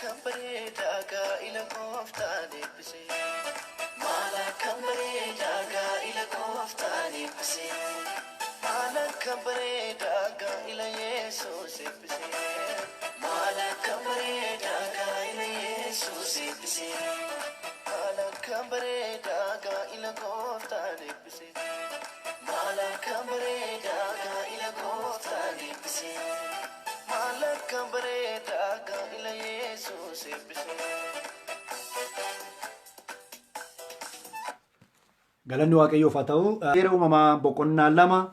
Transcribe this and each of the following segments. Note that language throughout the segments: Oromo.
Akkamitti gaa'ela gooftaan eebbise. Maal akkamitti gaa'ela gooftaan eebbise. Maal akkamitti gaa'ela Yesuus eebbise. Maal akkamitti gaa'ela Yesuus eebbise. Maal akkamitti gaa'ela gooftaan eebbise. Maal akkamitti gaa'ela gooftaan eebbise. Maal akkamitti gaa'ela Yesuus eebbise. Galanni Waaqayyoof haa ta'u. Seera uumamaa boqonnaa 2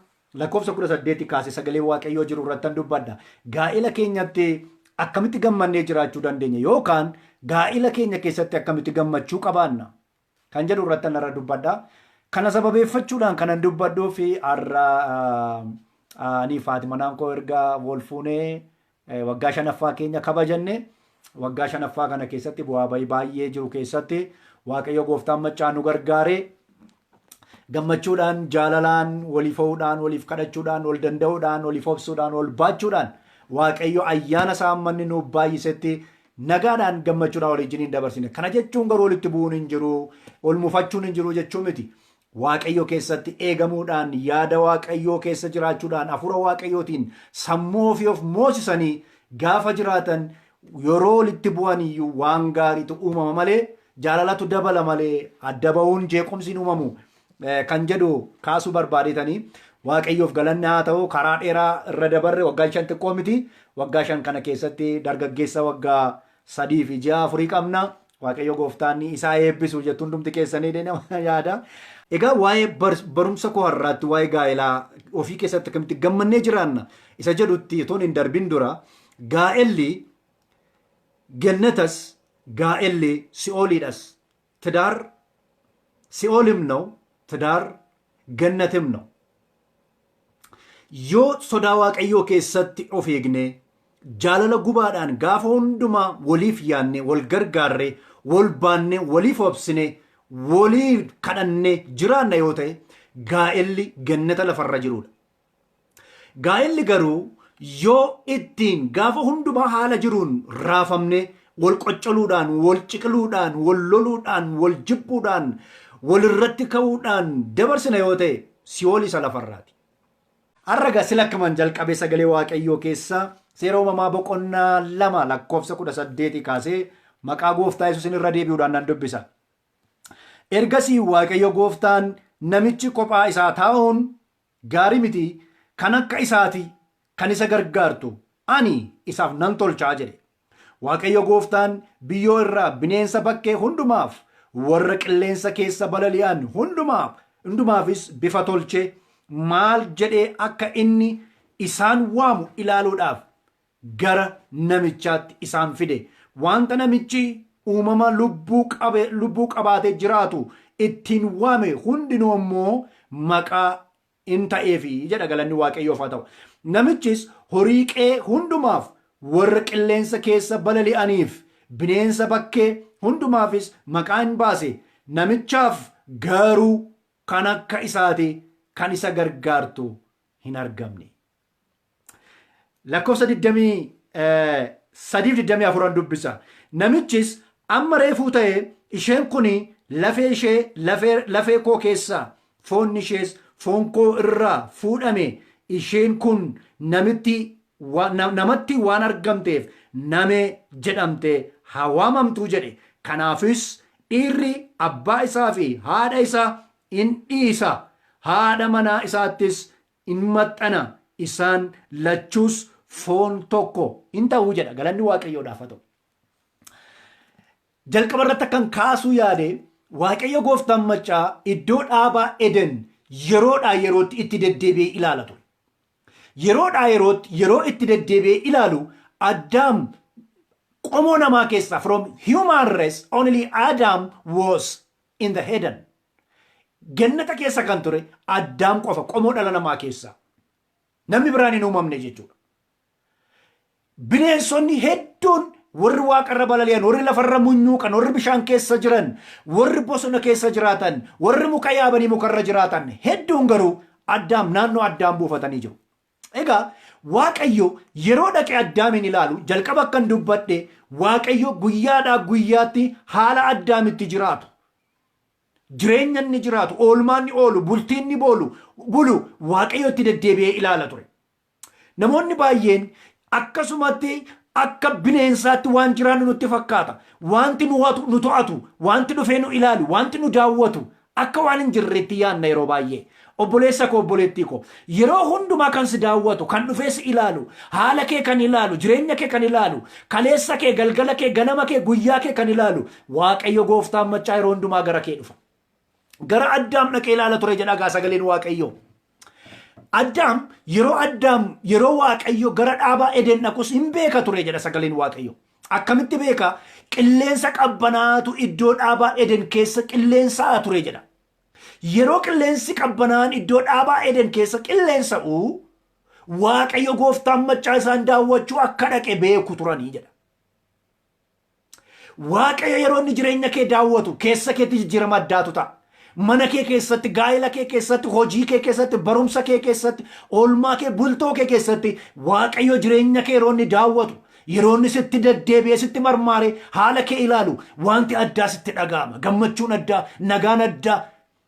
lakkoofsa 18 kaasee sagalee Waaqayyoo jiru irratti dubbadha. Gaa'ela keenyatti akkamitti gammannee jiraachuu dandeenya yookaan gaa'ela keenya keessatti akkamitti gammachuu qabaanna kan jedhu irratti irra dubbadha. Kana sababeeffachuudhaan kanan dubbadhuu fi har'a ani Faatimanaan koo erga wal fuunee waggaa 5ffaa keenya kabajanne waggaa 5ffaa kana keessatti bu'aa bayii baay'ee jiru keessatti Waaqayyo gooftaan maccaa nu gargaaree gammachuudhaan jaalalaan waliif ho'uudhaan waliif kadhachuudhaan wal danda'uudhaan waliif obsuudhaan wal baachuudhaan Waaqayyo ayyaana isaa ammanni nuuf baay'isetti nagaadhaan gammachuudhaan waliin dabarsine. Kana jechuun garuu walitti bu'uun hin jiru ol mufachuun hin jiru jechuu miti. Waaqayyo keessatti eegamuudhaan yaada Waaqayyoo keessa jiraachuudhaan hafuura Waaqayyootiin sammuu ofii of moosisanii gaafa jiraatan yeroo walitti bu'an iyyuu waan gaariitu uumama malee jaalalatu dabala malee adda ba'uun jeequmsiin uumamu kan jedhu kaasuu barbaadetanii Waaqayyoof galanni haa ta'u. Karaa dheeraa irra dabarre waggaa 5 xiqqoo miti. Waggaa 5 kana keessatti dargaggeessa waggaa 3 fi 6 qabna. Waaqayyo gooftaan isaa eebbisu jettuun hundumti keessanii nama yaada. Egaa waa'ee barumsa koo har'aatti waa'ee gaa'elaa ofii keessatti akkamitti gammannee jiraanna isa jedhutti otoo hin darbin dura gaa'elli gennatas gaa'elli si'ooliidhas ትዳር ሲኦልም ነው ትዳር ገነትም ነው yoo sodaa Waaqayyoo keessatti of eegne jaalala gubaadhaan gaafa hundumaa waliif yaanne wal gargaarre wal baanne waliif obsine walii kadhanne jiraanna yoo ta'e gaa'elli gannata lafarra jirudha. Gaa'elli garuu yoo ittiin gaafa hundumaa haala jiruun raafamne wal qoccoluudhaan wal ciqiluudhaan wal loluudhaan wal jibbuudhaan wal irratti ka'uudhaan dabarsina yoo ta'e si'ool isa lafarraati. Har'a sila akkaman jalqabee sagalee Waaqayyoo keessa seera uumamaa boqonnaa 2 lakkoofsa 18 kaasee maqaa gooftaa Yesuusin irra deebi'uudhaan nan dubbisa. Ergasii Waaqayyo gooftaan namichi kophaa isaa taa'uun gaarii miti kan akka isaati kan isa gargaartu ani isaaf nan tolchaa jedhe. Waaqayyo gooftaan biyyoo irraa bineensa bakkee hundumaaf warra qilleensa keessa balali'an hundumaafis bifa tolchee maal jedhee akka inni isaan waamu ilaaluudhaaf gara namichaatti isaan fide. Wanta namichi uumama lubbuu qabaatee jiraatu ittiin waame hundinuu immoo maqaa in ta'eefi jedha galanni Waaqayyoof haa ta'u. Namichis horii qe'ee hundumaaf warra qilleensa keessa balali'aniif bineensa bakkee hundumaafis maqaa hin baase. Namichaaf garuu kan akka isaati kan isa gargaartu hin argamne. Lakkoofsa 23-24 dubbisa. Namichis amma reefuu ta'e isheen kun lafee ishee lafee koo keessaa foonni ishees foon koo irraa fuudhame isheen kun namatti waan argamteef namee jedhamte haa waamamtuu jedhe. Kanaafis dhiirri abbaa isaa fi haadha isaa in dhiisa. Haadha manaa isaattis in maxxana isaan lachuus foon tokko in ta'uu jedha. Galanni Waaqayyoodhaaf haa ta'u. Jalqaba irratti akkan kaasuu yaade Waaqayyo gooftaan maccaa iddoo dhaabaa Eden yeroodhaa yerootti itti deddeebi'ee ilaala ture. Yeroodhaa yerootti yeroo itti deddeebi'ee ilaalu Addaam qomoo namaa keessaa from human race only Adam was in the Eden. Gannata keessa kan ture Addaam qofa qomoo dhala namaa keessa. Namni biraan hin uumamne jechuudha. Bineensonni hedduun warri waaqarra balali'an, warri lafarra munyuuqan, warri bishaan keessa jiran, warri bosona keessa jiraatan, warri muka yaabanii mukarra jiraatan hedduun garuu Addaam naannoo Addaam buufatanii jiru. Egaa Waaqayyo yeroo dhaqee Addaamin ilaalu jalqaba akkan dubbadhe Waaqayyo guyyaadhaa guyyaatti haala Addaamitti jiraatu. Jireenya inni jiraatu, oolmaan ni oolu, bultiin ni bulu Waaqayyo itti deddeebi'ee ilaala ture. Namoonni baay'een akkasumatti akka bineensaatti waan jiraannu nutti fakkaata. Wanti nu to'atu, wanti dhufee nu ilaalu, wanti nu daawwatu akka waan hin jirreetti yaadna yeroo baay'ee. Obboleessa koo obboleettii koo yeroo hundumaa kan si daawwatu, kan dhufee si ilaalu, haala kee kan ilaalu, jireenya kee kan ilaalu, kaleessa kee, galgala kee, ganama kee, guyyaa kee kan ilaalu Waaqayyo gooftaan maccaa yeroo hundumaa gara kee dhufa. Gara Addaam dhaqee ilaala ture jedha sagaleen Waaqayyo. Addaam yeroo Waaqayyo gara dhaabaa Eden dhaqus hin beeka ture jedha sagaleen Waaqayyo. Akkamitti beeka? Qilleensa qabbanaatu iddoo dhaabaa Eden keessa qilleensaa ture jedha. Yeroo qilleensi qabbanaan iddoo dhaabaa Eden keessa qilleensa'u Waaqayyo gooftaan maccaa isaan daawwachuu akka dhaqe beeku turanii jedha. Waaqayyo yeroo inni jireenya kee daawwatu keessa keetti jijjiirama addaatu ta'a. Mana kee keessatti, gaa'ela kee keessatti, hojii kee keessatti, barumsa kee keessatti, oolmaa kee, bultoo kee keessatti Waaqayyo jireenya kee yeroo inni daawwatu, yeroo inni sitti deddeebi'ee sitti marmaare haala kee ilaalu wanti addaa sitti dhaga'ama. Gammachuun addaa, nagaan addaa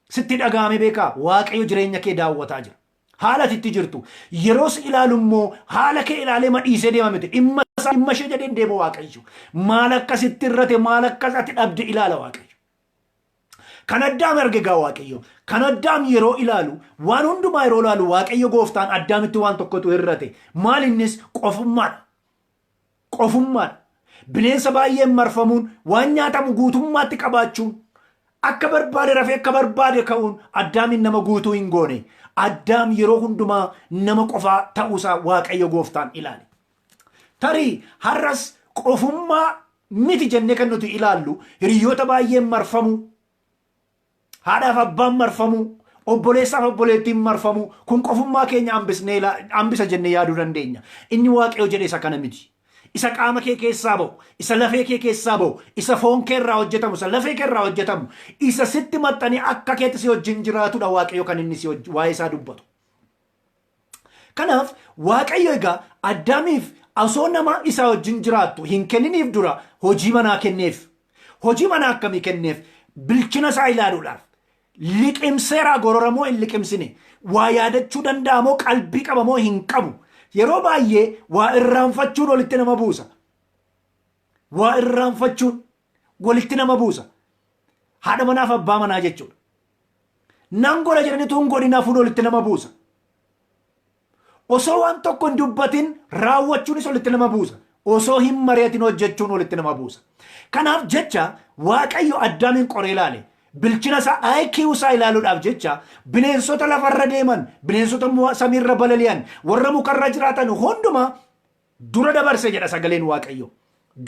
sitti dhaga'ame beekaa. Waaqayyo jireenya kee daawwataa jira. Haala itti jirtu yeroo si ilaalu immoo haala kee ilaalee madhiisee deema miti. Dhimma ishee jedheen deema Waaqayyo. Maal akkasitti irrate, maal akkas ati dhabde ilaala Waaqayyo. Kan Addaam arge gaa Waaqayyo. Kan Addaam yeroo ilaalu, waan hundumaa yeroo ilaalu Waaqayyo gooftaan Addaamitti waan tokkotu irrate. Maal innis qofummaadha. Qofummaadha. Bineensa baay'een marfamuun, waan nyaatamu guutummaatti qabaachuun, akka barbaade rafee akka barbaade ka'uun Addaamin nama guutuu hin goone. Addaam yeroo hundumaa nama qofaa ta'uusaa Waaqayyo gooftaan ilaale. Tarii har'as qofummaa miti jennee kan nuti ilaallu hiriyoota baay'een marfamu, haadhaaf abbaan marfamu, obboleessaaf obboleettiin marfamu, kun qofummaa keenya hambisa jennee yaaduu dandeenya. Inni Waaqayyo jedhe isa kana miti. Isa qaama kee keessaa ba'u, isa lafee kee keessaa ba'u, isa foon kee irraa hojjetamu, isa lafee kee irraa hojjetamu, isa sitti maxxanii akka keetti si wajjin jiraatudha Waaqayyo kan inni waa'ee isaa dubbatu. Kanaaf Waaqayyo egaa Addaamiif osoo nama isaa wajjin jiraattu hin kenniniif dura hojii manaa kenneef. Hojii manaa akkamii kenneef? Bilchina isaa ilaaluudhaaf. Liqimseeraa gororamoo hin liqimsine? Waa yaadachuu danda'amoo qalbii qabamoo hin qabu? Yeroo baay'ee waa irraanfachuun walitti nama buusa. Waa irraanfachuun walitti nama buusa. Haadha manaaf abbaa manaa jechuudha. Nan godha jedhanii tun godhinaafuun walitti nama buusa. Osoo waan tokko hin dubbatin raawwachuunis walitti nama buusa. Osoo hin mari'atin hojjechuun walitti nama buusa. Kanaaf jecha Waaqayyo Addaamin qoree ilaale. Bilchina isaa IQ isaa ilaaluudhaaf jecha bineensota lafarra deeman, bineensota samiirra balali'an, warra mukarra jiraatan hundumaa dura dabarse jedha sagaleen Waaqayyo.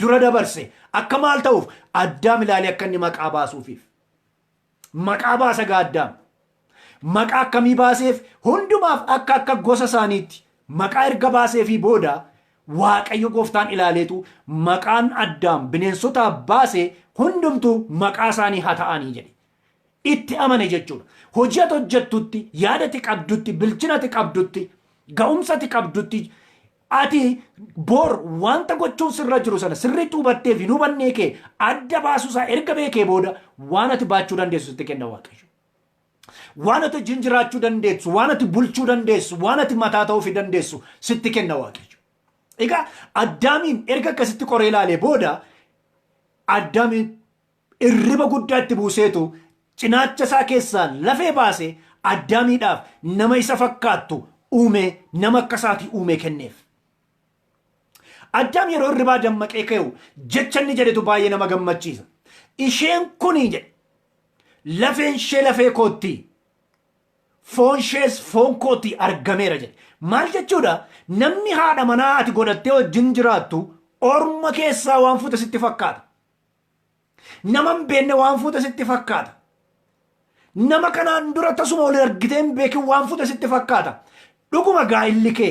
Dura dabarse akka maal ta'uuf? Addaam ilaalee akka inni maqaa baasuufiif. Maqaa baasa gaa Addaam. Maqaa akkamii baaseef? Hundumaaf akka gosa isaaniitti maqaa erga baaseefii booda Waaqayyo gooftaan ilaaleetu maqaan Addaam bineensota baase hundumtuu maqaa isaanii haa ta'anii jedhe. Itti amane jechuudha. Hojii ati hojjettutti, yaada ati qabdutti, bilchina ati qabdutti, ga'umsa ati qabdutti, ati bor wanta gochuun sirra jiru sana sirriitti hubattee fi hubannee kee adda baasuusaa erga beekee booda waan ati baachuu dandeessu sitti kenna Waaqayyo. Waan ati wajjin jiraachuu dandeessu, waan ati bulchuu dandeessu, waan ati mataa ta'uu fi dandeessu sitti kenna Waaqayyo. Egaa Addaamiin erga akkasitti qoree ilaalee booda Addaamiin irriba guddaa itti buuseetu cinaacha isaa keessaan lafee baase Addaamiidhaaf nama isa fakkaattu uume, nama akka isaati uume kenneef. Addaam yeroo irribaa dammaqee ka'u jecha inni jedhetu baay'ee nama gammachiisa. Isheen kuni jedhe lafeen ishee lafee kootti, foon ishees foon kootti argameera jedhe. Maal jechuudha? Namni haadha manaa ati godhattee wajjin jiraattu orma keessaa waan fuute sitti fakkaata. Nama hin beekne waan fuute sitti fakkaata. Nama kanaan dura tasuma ol argitee hin beekin waan fuute sitti fakkaata. Dhuguma gaa'illi kee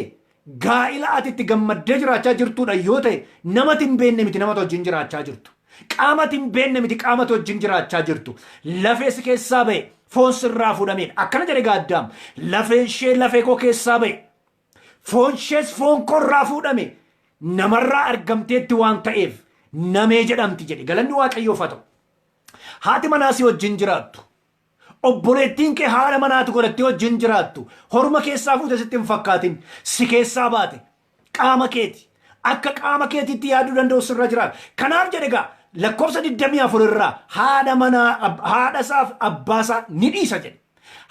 gaa'ila ati itti gammaddee jiraachaa jirtuudha yoo ta'e namatti hin beekne miti namatti wajjin jiraachaa jirtu. Qaamatti hin beekne miti qaamatti wajjin jiraachaa jirtu. Lafees keessaa ba'e foon sirraa fuudhameen akkana jedhe Addaam lafeen ishee lafee koo keessaa ba'e foon ishees foon korraa fuudhame namarraa argamteetti waan ta'eef namee jedhamti jedhe. Galanni Waaqayyoof haa ta'u. Haati manaa si wajjin jiraattu. Obboleettiin kee haadha manaatu godhattee wajjin jiraattu. Horma keessaa fuute sitti hin fakkaatin. Si keessaa baate qaama keeti. Akka qaama keetiitti yaaduu danda'u sirra jiraata. Kanaaf jedhe egaa lakkoofsa 24 irraa haadha isaaf abbaasaa ni dhiisa jedhe.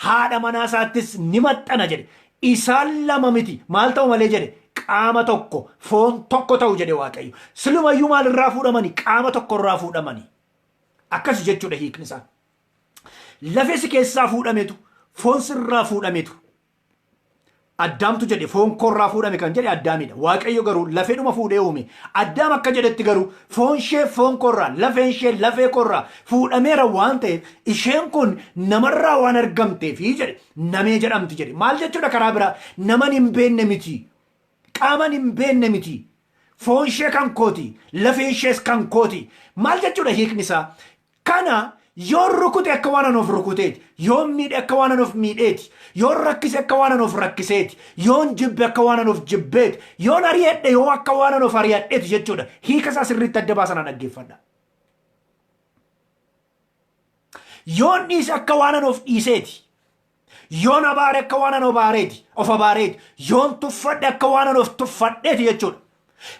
Haadha manaa isaattis ni maxxana jedhe. Isaan lama miti maal ta'u malee jedhe qaama tokko foon tokko ta'u jedhe Waaqayyo. Silumayyuu maalirraa fuudhamanii? Qaama tokko irraa fuudhamanii. Akkas jechuudha hiikni isaa. Lafee si keessaa fuudhametu foon sirraa fuudhametu. Addaamtu jedhe foon korraa fuudhame kan jedhe Addaamidha. Waaqayyo garuu lafeedhuma fuudhee uume. Addaam akka jedhetti garuu foon ishee foon korraa, lafeen ishee lafee korraa fuudhameera waan ta'eef isheen kun namarraa waan argamteefi jedhe namee jedhamti jedhe. Maal jechuudha karaa biraa? Naman hin beenne miti. Qaaman hin beenne miti. Foon ishee kan kooti, lafeen ishees kan kooti. Maal jechuudha hiikni isaa? Kana yoon rukute akka waan an of rukuteeti, yoon miidhe akka waan an of miidheeti, yoon rakkise akka waan an of rakkiseeti, yoon jibbe akka waan an of jibbeeti, yoon ari'adhe yoo akka waan an of ari'adheeti jechuudha. Hiika isaa sirriitti adda baasan dhaggeeffadha. Yoon dhiise akka waan an of dhiiseeti, yoon abaare akka waan an of abaareeti, yoon tuffadhe akka waan an of tuffadheeti jechuudha.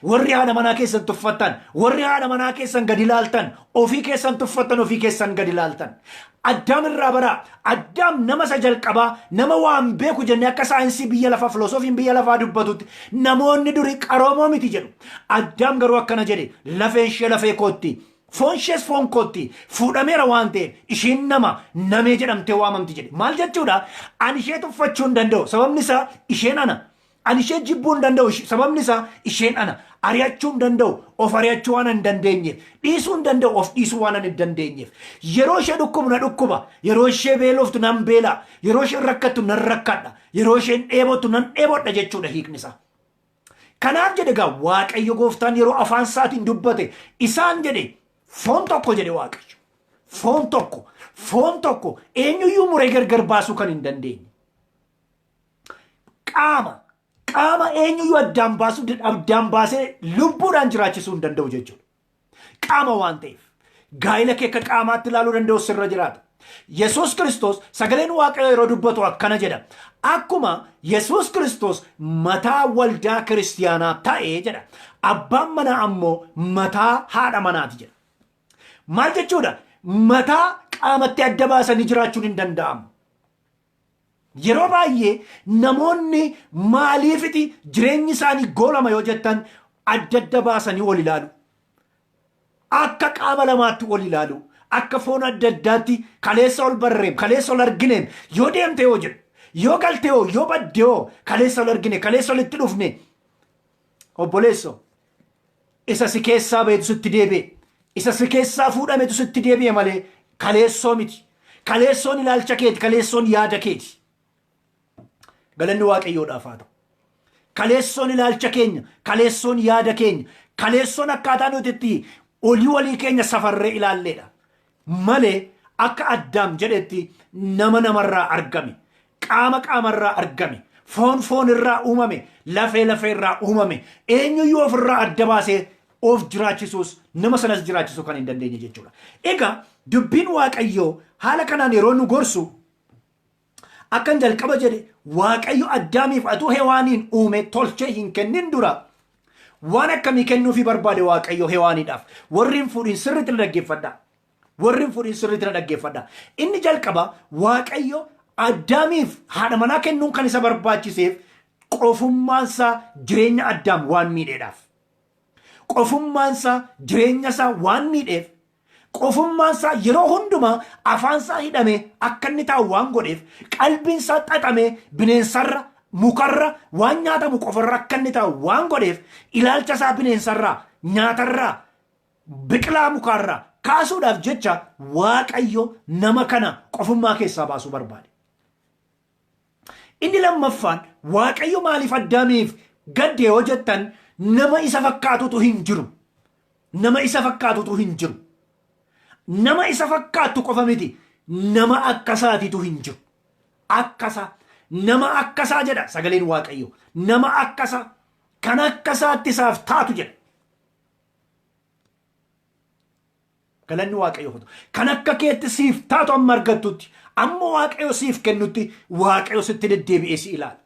Warri haadha manaa keessan tuffattan, warri haadha manaa keessan gadi ilaaltan, ofii keessan tuffattan, ofii keessan gadi ilaaltan. Addaam irraa baraa. Addaam nama isa jalqabaa, nama waan beeku jennee akka saayinsii biyya lafaa, filosoofiin biyya lafaa dubbatutti namoonni durii qaroomoo miti jedhu. Addaam garuu akkana jedhe, lafeen ishee lafee kootti, foon ishees foon kootti, fuudhameera waan ta'eef ishiin namee jedhamtee waamamti jedhe. Maal jechuudha? Ani ishee tuffachuu hin danda'u, sababni isaa isheen ana. Ani ishee jibbuu hin danda'u, sababni isaa isheen ana. Ari'achuu hin danda'u, of ari'achuu waan hin dandeenyeef. Dhiisuu hin danda'u, of dhiisuu waan hin dandeenyeef. Yeroo ishee dhukkubu na dhukkuba, yeroo ishee beeloftu nan beela, yeroo isheen rakkattu nan rakkadha, yeroo isheen dheebottu nan dheebodha jechuudha hiikni isaa. Kanaaf jedhe egaa Waaqayyo Gooftaan yeroo afaan isaatiin dubbate isaan jedhe foon tokko jedhe Waaqayyo. Foon tokko eenyuyyuu muree gargar baasuu kan hin dandeenye. Qaama eenyuyyuu addaan baasee lubbuudhaan jiraachisuu hin danda'u jechuudha. Qaama waan ta'eef gaa'ela kee akka qaamaatti ilaaluu danda'u sirra jiraata. Yesuus Kiristoos sagaleen Waaqayyoo yeroo dubbatu akkana jedha. Akkuma Yesuus Kiristoos mataa waldaa kiristiyaanaa ta'ee jedha. Abbaan manaa ammoo mataa haadha manaati jedha. Maal jechuudha? Mataa qaamatti adda baasanii jiraachuun hin danda'amu. Yeroo baay'ee namoonni maaliifiti jireenyi isaanii goolama yoo jettan adda baasanii wal ilaalu. Akka qaama lamaatti wal ilaalu. Akka foon adda addaatti kaleessa ol barreem, kaleessa ol argineem yoo deemte yoo jedhu, yoo galte yoo badde yoo kaleessa ol argine, kaleessa ol itti dhufne. Obboleesso, isa si keessaa beetu sitti deebi'e. Isa si keessaa fuudhametu sitti deebi'e malee kaleessoo miti. Kaleessoon ilaalcha keeti, kaleessoon yaada keeti. Galanni Waaqayyoodhaaf haa ta'u. Kaleessoon ilaalcha keenya, kaleessoon yaada keenya, kaleessoon akkaataa nuti itti walii keenya safarree ilaalleedha. Malee akka Addaam jedhetti nama namarraa argame, qaama qaamarraa argame, foon irraa uumame, lafee irraa uumame, eenyuyyuu ofirraa adda baasee of jiraachisuus nama sanas jiraachisuu kan hin dandeenye jechuudha. Egaa dubbiin Waaqayyoo haala kanaan yeroo nu gorsu akkan jalqaba jedhe Waaqayyo Addaamiif atuu Hewaaniin uume tolchee hin kennin dura waan akkamii kennuufi barbaade Waaqayyo Hewaaniidhaaf. Warri hin fuudhin sirriitti na dhaggeeffadha. Inni jalqaba Waaqayyo Addaamiif haadha manaa kennuun kan isa barbaachiseef qofummaansaa jireenya Addaam waan miidheedhaaf. Qofummaansaa jireenya isaa waan miidheef, qofummaansaa yeroo hundumaa afaansaa hidhame akka inni taa'u waan godheef, qalbiinsaa xaxame bineensarra, mukarra, waan nyaatamu qofarra akka inni taa'u waan godheef, ilaalcha isaa bineensarraa, nyaatarraa, biqilaa mukaarraa kaasuudhaaf jecha Waaqayyo nama kana qofummaa keessaa baasuu barbaade. Inni lammaffaan Waaqayyo maaliif Addaamiif gadde yoo jettan nama isa fakkaatutu hin jiru. Nama isa fakkaatu qofa miti. Nama akkasaatitu hin jiru. Akkasa nama akkasaa jedha sagaleen waaqayyo nama akkasa kan akkasaatti isaaf taatu jedha galanni waaqayyo kan akka keetti siif taatu amma argattutti amma waaqayyo siif kennutti waaqayyo sitti deddeebi'ee si ilaala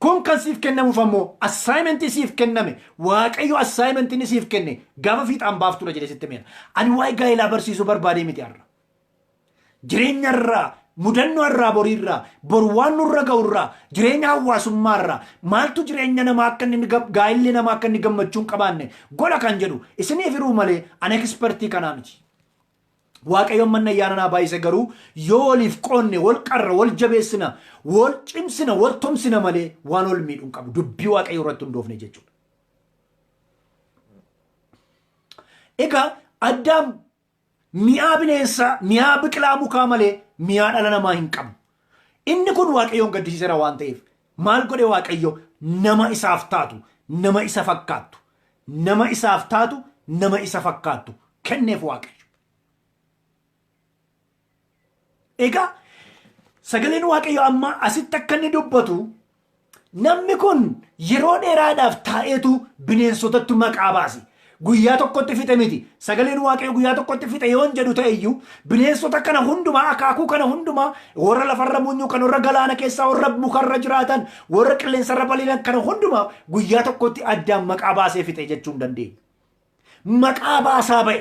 kun kan siif kennamuuf ammoo assignmentii siif kenname waaqayyo assignmentii siif kenne gaafa fiixaan baaftudha jedhee sitti meera ani waa'ee gaa'elaa barsiisuu barbaadee miti har'a jireenya irraa mudannoo irraa boriirraa bor waan nurra ga'urraa jireenya hawaasummaarraa maaltu jireenya namaa akka inni gaa'elli namaa akka inni gammachuu hin qabaanne godha kan jedhu isiniif hiruu malee ani ekspertii kanaa miti waaqayyoon manna ayyaananaa baay'ise garuu yoo waliif qoonne wal qarra wal jabeessina wal cimsina wal tumsina malee waan ol miidhuu hin qabu dubbii waaqayyo irratti hundoofne jechuudha. Egaa addaam mi'aa bineensaa mi'aa biqilaa mukaa malee mi'aa dhala namaa hin qabu. Inni kun waaqayyoon gaddisiiseera waan ta'eef maal godhe waaqayyo nama isaaf taatu nama isa fakkaattu nama isaaf taatu nama isa fakkaattu kenneef waaqayyo. Egaa sagaleen waaqayyo amma asitti akka inni dubbatu namni kun yeroo dheeraadhaaf taa'eetu bineensotatti maqaa baase. Guyyaa tokkotti fixe miti. Sagaleen waaqayyo guyyaa tokkotti fixe yoon jedhu ta'eyyuu bineensota kana hundumaa akaakuu kana hundumaa warra lafarra munyuu kan warra galaana keessaa warra mukarra jiraatan warra qilleensarra balali'an kana hundumaa guyyaa tokkotti addaan maqaa baasee fixe jechuu hin dandeenyu. Maqaa baasaa ba'e.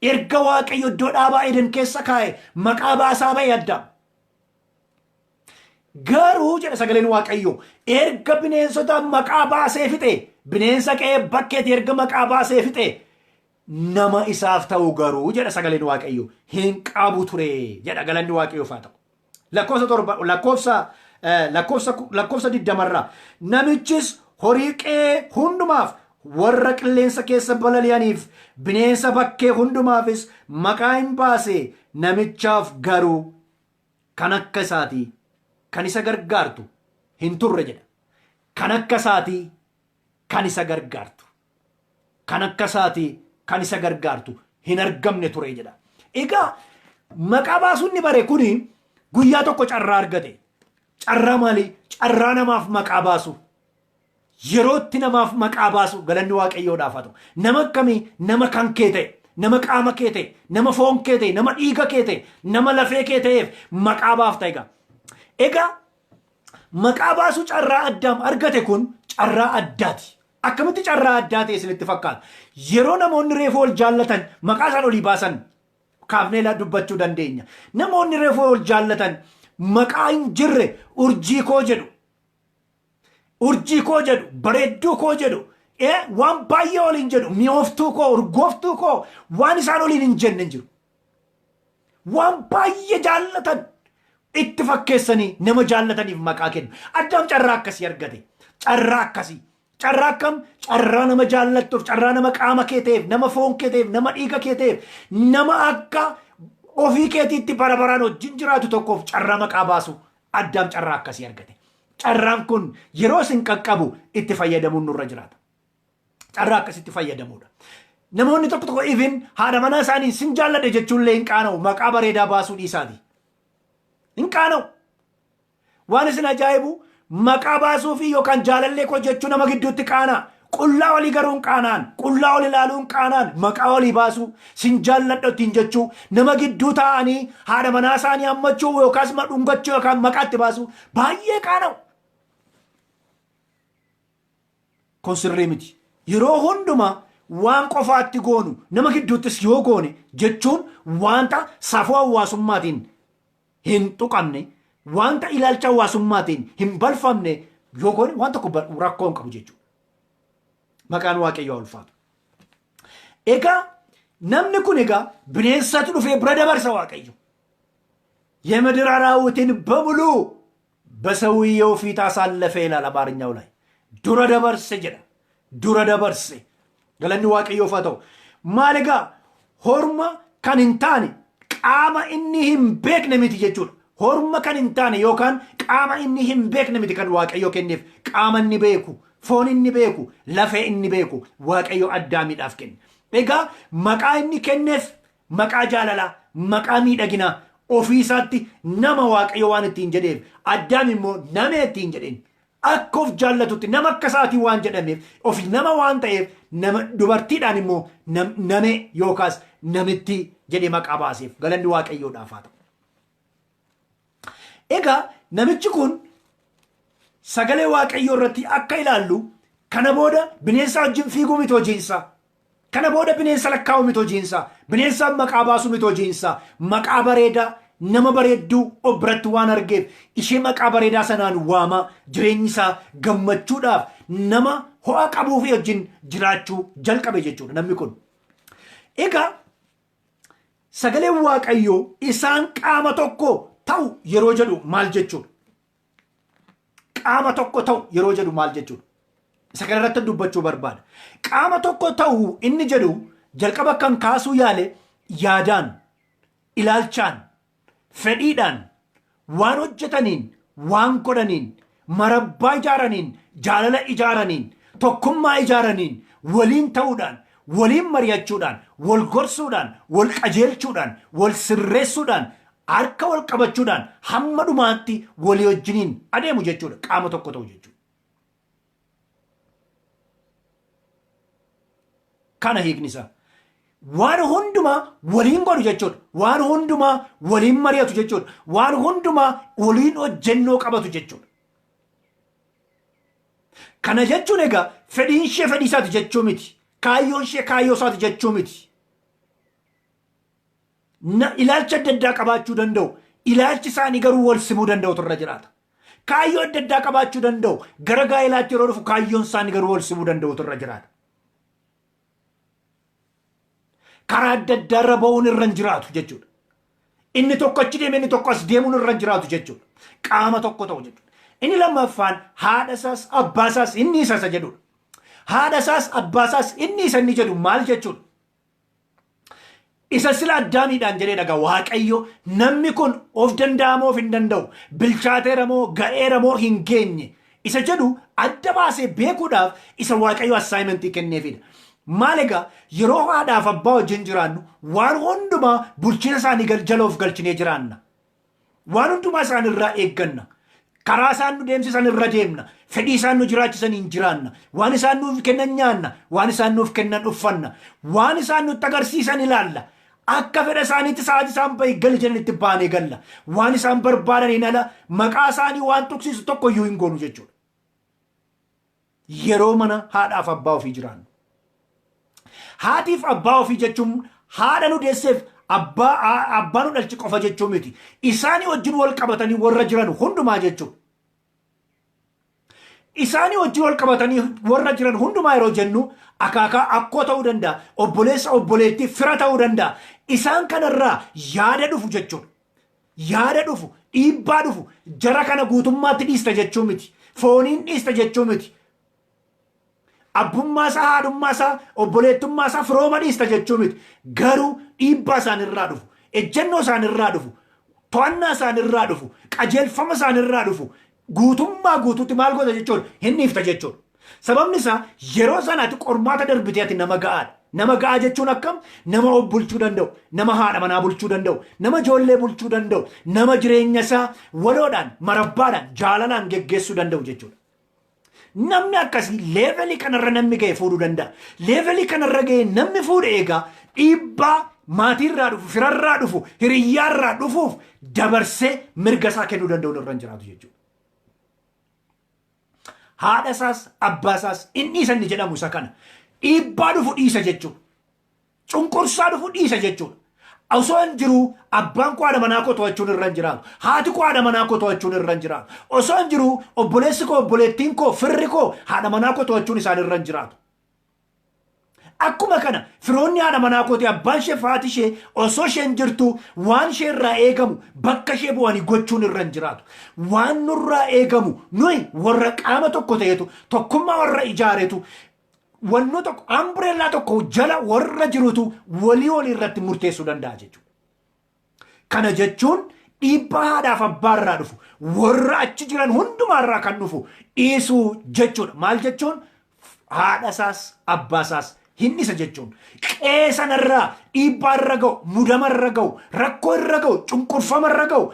Erga waaqayyo iddoo dhaabaa Eden keessa kaa'e maqaa baasaa ba'e addaam. Garuu jedha sagaleen waaqayyo erga bineensota maqaa baasee fixe bineensa qe'ee bakkeetti erga maqaa baasee fixe nama isaaf ta'u garuu jedha sagaleen waaqayyo hin qabu ture jedha galanni waaqayyoof haa ta'u. Lakkoofsa 20 namichis horii qe'ee hundumaaf warra qilleensa keessa balali'aniif bineensa bakkee hundumaafis maqaa hin baase namichaaf garuu kan akka isaatii kan isa gargaartu hin turre jedha. Kan akka isaatii kan isa gargaartu kan akka isaatii kan isa gargaartu hin argamne ture jedha. Egaa maqaa baasuun ni bare kuni guyyaa tokko carraa argate. Carraa maali? Carraa namaaf maqaa baasu. Yerootti namaaf maqaa baasu galanni waaqayyoodhaaf haa ta'u. Nama akkamii? Nama kan kee ta'e, nama qaama kee ta'e, nama foon kee ta'e, nama dhiiga kee ta'e, nama lafee kee ta'eef maqaa baafta egaa. Egaa maqaa baasuu carraa addaam argate kun carraa addaati. Akkamitti carraa addaa ta'e isinitti fakkaata? Yeroo namoonni reefuu ol jaallatan maqaa isaan olii baasan kaafnee dubbachuu dandeenya. Namoonni reefuu ol jaallatan maqaa hin jirre urjii koo jedhu. Urjii koo jedhu, bareedduu koo jedhu, waan baay'ee waliin jedhu, mi'ooftuu koo, urgooftuu koo, waan isaan waliin hin jenne hin jiru. Waan baay'ee jaallatan itti fakkeessanii nama jaallataniif maqaa kennu. Addaam carraa akkasii argate. Carraa akkasii. Carraa akkam? Carraa nama jaallattuuf, carraa nama qaama kee ta'eef, nama foon kee ta'eef, nama dhiiga kee ta'eef, nama akka ofii keetiitti bara baraan wajjin jiraatu tokkoof carraa maqaa baasu. Addaam carraa akkasii argate. Carraan kun yeroo isin qaqqabu itti fayyadamuun nurra jiraata. Carraa akkasitti fayyadamuudha. Namoonni tokko tokko even haadha manaa isaanii sin jaalladhe jechuunillee hin qaana'u maqaa bareedaa baasuu dhiisaati. Hin qaana'u. Waan isin ajaa'ibu maqaa baasuu fi yookaan jaalallee koo jechuu nama gidduutti qaanaa. Qullaa walii garuu hin qaanaan. Qullaa walii ilaaluu hin qaanaan. Maqaa walii baasuu sin jaalladhe ittiin jechuu nama gidduu taa'anii haadha manaa isaanii hammachuu yookaas dhungachuu yookaan maqaatti baasuu baay'ee qaana'u. Kun sirrii miti. Yeroo hundumaa waan qofaatti goonu nama gidduuttis yoo goone jechuun wanta safuu hawaasummaatiin hin tuqamne wanta ilaalcha hawaasummaatiin hin balfamne yoo goone waan tokko rakkoo hin qabu jechuudha. Maqaan waaqayyoo ulfaatu. Egaa namni kun egaa bineensatu dhufee bira dabarsa waaqayyo. የምድር አራዊትን በሙሉ በሰውየው ፊት አሳለፈ ይላል አማርኛው ላይ። ዱረ ደበርሴ ጀዳ ዱረ ደበርሴ ገለኒ waaqayyoof haa ta'u maal egaa horma kan hin taane qaama inni hin beekne miti jechuudha. Horma kan hin taane yookaan qaama inni hin beekne miti kan waaqayyo kenneef qaama inni beeku foon inni beeku lafee inni beeku waaqayyo addaamiidhaaf kenne. Egaa maqaa inni kenneef maqaa jaalalaa maqaa miidhaginaa ofii isaatti nama waaqayyo waan ittiin jedheef Addaam immoo nama ittiin jedheen akka of jaallatutti nama akka isaatii waan jedhameef ofii nama waan ta'eef nama dubartiidhaan immoo name yookaas namitti jedhee maqaa baaseef galanni waaqayyoodhaaf haa ta'u. Egaa namichi kun sagalee waaqayyoo irratti akka ilaallu kana booda bineensa wajjin fiiguu miti hojiinsaa. Kana booda bineensa lakkaa'u miti hojiinsaa. Bineensa maqaa baasuu miti hojiinsaa. Maqaa bareedaa nama bareedduu of biratti waan argeef ishee maqaa bareedaa sanaan waamaa jireenyi isaa gammachuudhaaf nama ho'a qabuu fi wajjin jiraachuu jalqabe jechuudha namni kun. Egaa sagaleen waaqayyoo isaan qaama tokko ta'u yeroo jedhu maal jechuudha? Qaama tokko ta'u yeroo jedhu maal jechuudha? Isa kana irratti dubbachuu barbaada. Qaama tokko ta'u inni jedhu jalqaba kan kaasuu yaale yaadaan, ilaalchaan, fedhiidhaan, waan hojjetaniin, waan godhaniin, marabbaa ijaaraniin, jaalala ijaaraniin, tokkummaa ijaaraniin, waliin ta'uudhaan, waliin mari'achuudhaan, wal gorsuudhaan, wal qajeelchuudhaan, wal sirreessuudhaan, harka wal qabachuudhaan hamma dhumaatti walii wajjiniin adeemu jechuudha. Qaama tokko ta'u jechuudha. Kana hiiknisa waan hundumaa waliin godhu jechuudha. Waan hundumaa waliin mari'atu jechuudha. Waan hundumaa waliin hojjennoo qabatu jechuudha. Kana jechuun egaa fedhiin ishee fedhii isaati jechuu miti. Kaayyoon ishee kaayyoo isaati jechuu miti. Ilaalcha adda addaa qabaachuu danda'u. Ilaalchi isaanii garuu wal simuu danda'utu irra jiraata. Kaayyoo adda addaa qabaachuu danda'u. Gara gaa'elaatti yeroo dhufu kaayyoon isaanii garuu wal simuu danda'utu irra jiraata. Karaa adda addaa irra ba'uun irra hin jiraatu jechuudha. Inni tokko achi deeme inni tokko as deemuun irra hin jiraatu jechuudha. Qaama tokko ta'u jechuudha. Inni lammaffaan haadha isaas abbaa isaas inni isa jedhudha. Haadha isaas abbaa isaas inni isa inni jedhu maal jechuudha? Isa sila Addaamiidhaan jedhee dhagaa waaqayyo namni kun of danda'amoo of hin danda'u bilchaateera moo ga'eera moo hin geenye isa jedhu adda baasee beekuudhaaf isa waaqayyo assaayimentii kenneefidha. Maal egaa yeroo haadhaaf abbaa wajjin jiraannu waan hundumaa bulchina isaanii jala of galchinee jiraanna. Waan hundumaa isaanirraa eegganna. Karaa isaan nu deemsisan irra deemna. Fedhii isaan nu jiraachisaniin jiraanna. Waan isaan nuuf kennan nyaanna. Waan isaan nuuf kennan uffanna. Waan isaan nutti agarsiisan ilaalla. Akka fedha isaaniitti sa'aatii isaan bahi gali jedhanitti baanee galla. Waan isaan barbaadaniin ala maqaa isaanii waan tuqsiisu tokko iyyuu hin goonu jechuudha. Yeroo mana haadhaaf abbaa ofii jiraannu. Haatiif abbaa ofii jechuun haadha nu deesseef abbaa nu dhalchi qofa jechuu miti. Isaanii wajjin wal qabatanii warra jiran hundumaa jechuudha. Isaanii wajjin wal qabatanii warra jiran hundumaa yeroo jennu akaakaa akkoo ta'uu danda'a. Obboleessa obboleettii fira ta'uu danda'a. Isaan kanarraa yaada dhufu jechuudha. Yaada dhufu, dhiibbaa dhufu, jara kana guutummaatti dhiista jechuu miti. Fooniin dhiista jechuu miti. Abbummaa isaa, haadhummaa isaa, obboleettummaa isaa, firooma dhiista jechuu miti. Garuu dhiibbaa isaanirraa dhufu, ejjennoo isaanirraa dhufu, to'annaa isaanirraa dhufu, qajeelfama isaanirraa dhufu, guutummaa guutuutti maal godha jechuudha hin dhiifta jechuudha. Sababni isaa yeroo sanaatti qormaata darbitee ati nama ga'aadha. Nama ga'aa jechuun akkam nama of bulchuu danda'u, nama haadha manaa bulchuu danda'u, nama ijoollee bulchuu danda'u, nama jireenya isaa waloodhaan, marabbaadhaan, jaalalaan geggeessuu danda'u jechuudha. Namni akkasii leevelii kanarra namni ga'e fuudhuu danda'a. Leevelii kanarra ga'e namni fuudhe egaa dhiibbaa maatiirraa dhufu, firarraa dhufu, hiriyyaarraa dhufuuf dabarsee mirga isaa kennuu danda'u irra hin jiraatu jechuudha. Haadha isaas abbaa isaas inni isa inni jedhamu isa kana. Dhiibbaa dhufu dhiisa jechuudha. Cunqursaa dhufu dhiisa jechuudha. Osoo hin jiru abbaan koo haadha manaa koo to'achuun irra hin jiraatu. Haati koo haadha manaa koo to'achuun irra hin jiraatu. Osoo hin jiru obboleessi koo obboleettiin koo firri koo haadha manaa koo to'achuun isaan irra hin jiraatu. Akkuma kana firoonni haadha manaa kooti abbaan ishee haati ishee osoo isheen jirtu waan ishee irraa eegamu bakka ishee bu'anii gochuun irra hin jiraatu. Waan nurraa eegamu nuyi warra qaama tokko ta'etu tokkummaa warra ijaaretu wanno tokko ambireellaa tokko jala warra jirutu walii irratti murteessuu danda'a jechuudha. Kana jechuun dhiibbaa haadhaaf abbaarraa dhufu warra achi jiran hundumaarraa kan dhufu dhiisuu jechuudha. Maal jechuun haadha isaas abbaa isaas hin isa jechuun qeesanarraa dhiibbaa irra ga'u mudama irra ga'u rakkoo irra ga'u cunqurfama irra ga'u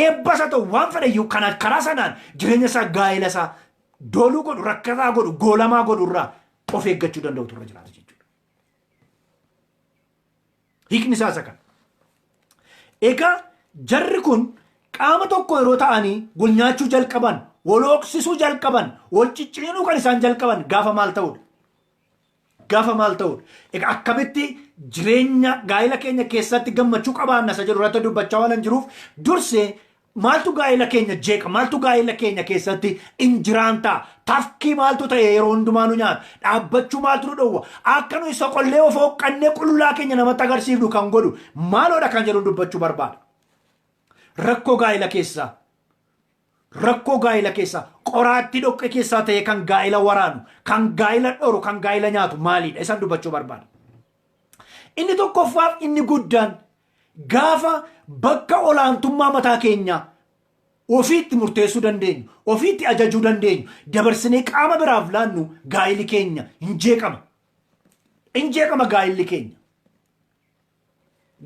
eebbasa ta'u waan fedhayyuu kana karaa sanaan jireenya isaa gaa'ela isaa dooluu godhu rakkataa godhu goolamaa godhu irraa of eeggachuu danda'utu irra jiraata jechuudha. Hiikni isaa isa kana. Egaa jarri kun qaama tokko yeroo ta'anii wal nyaachuu jalqaban wal hooksisuu jalqaban wal cicciniinuu kan isaan jalqaban gaafa maal ta'udha? Gaafa maal ta'udha? Egaa akkamitti jireenya gaa'ela keenya keessatti gammachuu qabaanna isa jedhu irratti dubbachaa waan jiruuf dursee maaltu gaa'ela keenya jeeqa maaltu gaa'ela keenya keessatti injiraantaa tafkii maaltu ta'e yeroo hundumaa nu nyaata dhaabbachuu maaltu nu dhowwa akka nu isa qollee of hooqqannee qullaa keenya namatti agarsiifnu kan godhu maaloodha kan jedhu dubbachuu barbaada. Rakkoo gaa'ela keessaa qoraattii dhoqqee keessaa ta'e kan gaa'ela waraanu kan gaa'ela dhoru kan gaa'ela nyaatu maalidha isaan dubbachuu barbaada. Inni tokkoffaaf inni guddaan gaafa bakka olaantummaa mataa keenya ofiitti murteessuu dandeenyu ofiitti ajajuu dandeenyu dabarsinee qaama biraaf laannu gaa'elli keenya hin jeeqama gaa'elli keenya.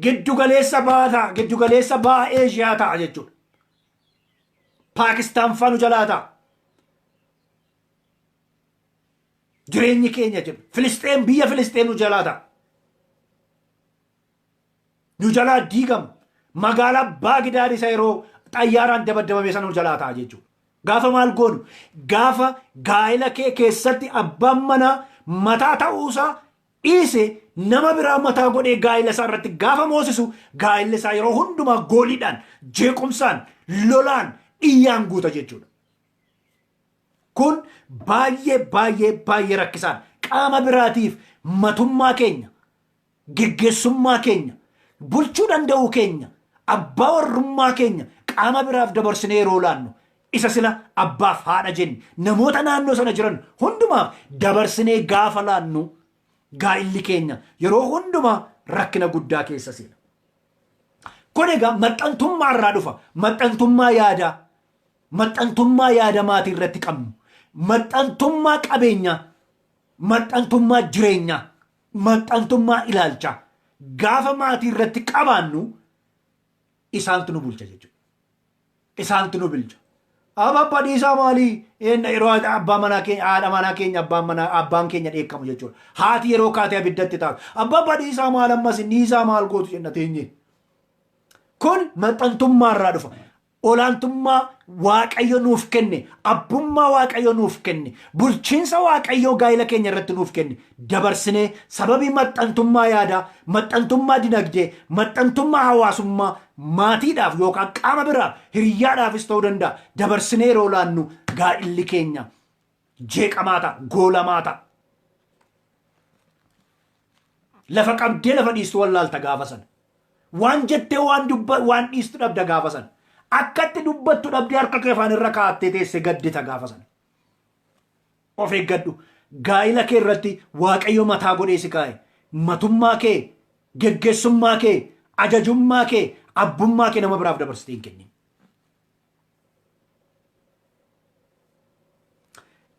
Giddugaleessa ba'a Eeshiyaa ta'a jechuudha. Paakistaan faa nu jalaa ta'a. Jireenyi keenya jedhu biyya Filisxeen nu jalaa ta'a. Nu jalaa diigama. Magaalaa Baagidaad isa yeroo xayyaaraan dabadabame sana nu jalaa ta'a jechuudha. Gaafa maal goonu? Gaafa gaa'ela kee keessatti abbaan manaa mataa ta'uusaa dhiise nama biraa mataa godhee gaa'ela isaa irratti gaafa moosisu gaa'elli isaa yeroo hundumaa gooliidhaan jeequmsaan lolaan dhiyyaan guuta jechuudha. Kun baay'ee rakkisaan qaama biraatiif matummaa keenya geggeessummaa keenya bulchuu danda'uu keenya abbaa warrummaa keenya qaama biraaf dabarsinee yeroo laannu isa sila abbaaf haadha jenne namoota naannoo sana jiran hundumaaf dabarsinee gaafa laannu gaa'elli keenya yeroo hundumaa rakkina guddaa keessa seena. Kun egaa maxxantummaa irraa dhufa. Maxxantummaa yaada maatii irratti qabnu. Maxxantummaa qabeenyaa. Maxxantummaa jireenyaa. Maxxantummaa ilaalchaa. Gaafa maatii irratti qabaannu isaantu nu bulcha jechuudha. Isaantu nu bulcha. Abbaa dhiisaa maalii yeroo abbaa manaa keenya haadha manaa keenya abbaan keenya dheekkamu jechuudha. Haati yeroo kaatee abiddatti taatu abbaa dhiisaa maal ammas dhiisaa maal gootu jenna teenye. Kun maxxantummaa irraa dhufa. Olaantummaa Waaqayyo nuuf kenne abbummaa Waaqayyo nuuf kenne bulchiinsa Waaqayyo gaa'ela keenya irratti nuuf kenne dabarsinee sababii maxxantummaa yaadaa maxxantummaa dinagdee maxxantummaa hawaasummaa maatiidhaaf yookaan qaama biraaf hiriyyaadhaafis ta'uu danda'a dabarsinee yeroo laannu gaa'elli keenya jeeqamaa ta'a goolamaa ta'a. Lafa qabdee lafa dhiistu wallaalta gaafa sana waan jettee waan dhiistu dhabda gaafa sana. Akkatti dubbattu dhabdee harka kee afaan irra kaa'attee teesse gaddita gaafa sana. Of eeggadhu. Gaa'ela kee irratti Waaqayyo mataa godhee si kaa'e. Matummaa kee, geggeessummaa kee, ajajummaa kee, abbummaa kee nama biraaf dabarsitee hin kennin.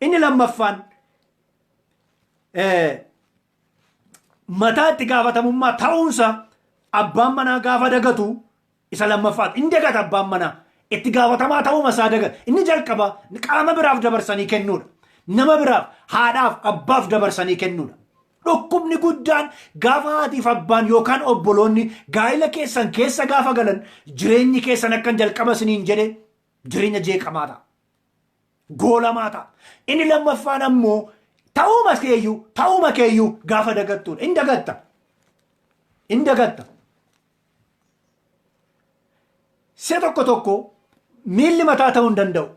Inni lammaffaan mataa itti gaafatamummaa ta'uunsa abbaan manaa gaafa dagatu isa lammaffaan inni dagata abbaan manaa itti gaafatamaa ta'uuma isaa dagata. Inni jalqaba qaama biraaf dabarsanii kennuudha. Nama biraaf haadhaaf abbaaf dabarsanii kennuudha. Dhukkubni guddaan gaafa haatiif abbaan yookaan obboloonni gaa'ela keessan keessa gaafa galan jireenyi keessan akkan jalqaba isiniin jedhe jireenya jeeqamaa ta'a. Goolamaa ta'a. Inni lammaffaan ammoo ta'uuma keeyyuu gaafa dagattuudha. Inni dagatta. Se tokko miilli mataa ta'uu hin danda'u.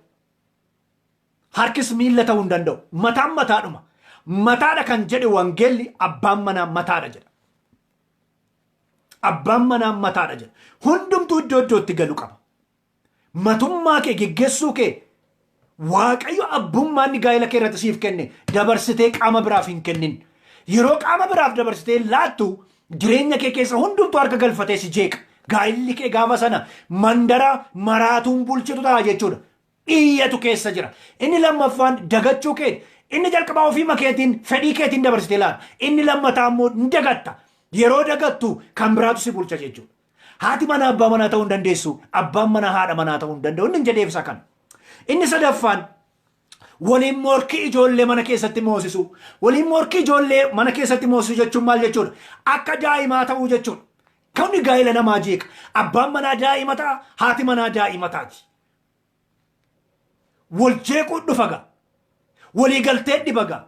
Harkis miilla ta'uu hin danda'u. Mataan mataadhuma. Mataadha kan jedhe wangeelli abbaan manaa mataadha jedha. Abbaan manaa mataadha jedha. Hundumtuu iddoo iddootti galu qaba. Matummaa kee geggeessuu kee Waaqayyo abbummaan gaa'ela kee irratti siif kenne dabarsitee qaama biraaf hin kennin. Yeroo qaama biraaf dabarsitee laattu jireenya kee keessa hundumtuu harka galfatee si jeeqa. Gaa'elli kee gaafa sana mandara maraatuun bulchitu ta'a jechuudha. Iyyatu keessa jira. Inni lammaffaan dagachuu kee Inni jalqabaa ofii makeetiin fedhii keetiin dabarsitee laala. Inni lammataa immoo ni dagatta. Yeroo dagattu kan biraatu si bulcha jechuudha. Haati mana abbaa manaa ta'uu hin dandeessu. Abbaan mana haadha manaa ta'uu hin danda'u. Inni jedhee ibsa kana. Inni sadaffaan waliin morkii ijoollee mana keessatti moosisu. Waliin morkii ijoollee mana keessatti moosisu jechuun maal jechuudha? Akka daa'imaa ta'uu jechuudha. Kuni gaa'ela namaa jeeqa. Abbaan manaa daa'ima ta'a. Haati manaa daa'ima taati. Wal jeequu dhufaga. Walii galtee dhibaga.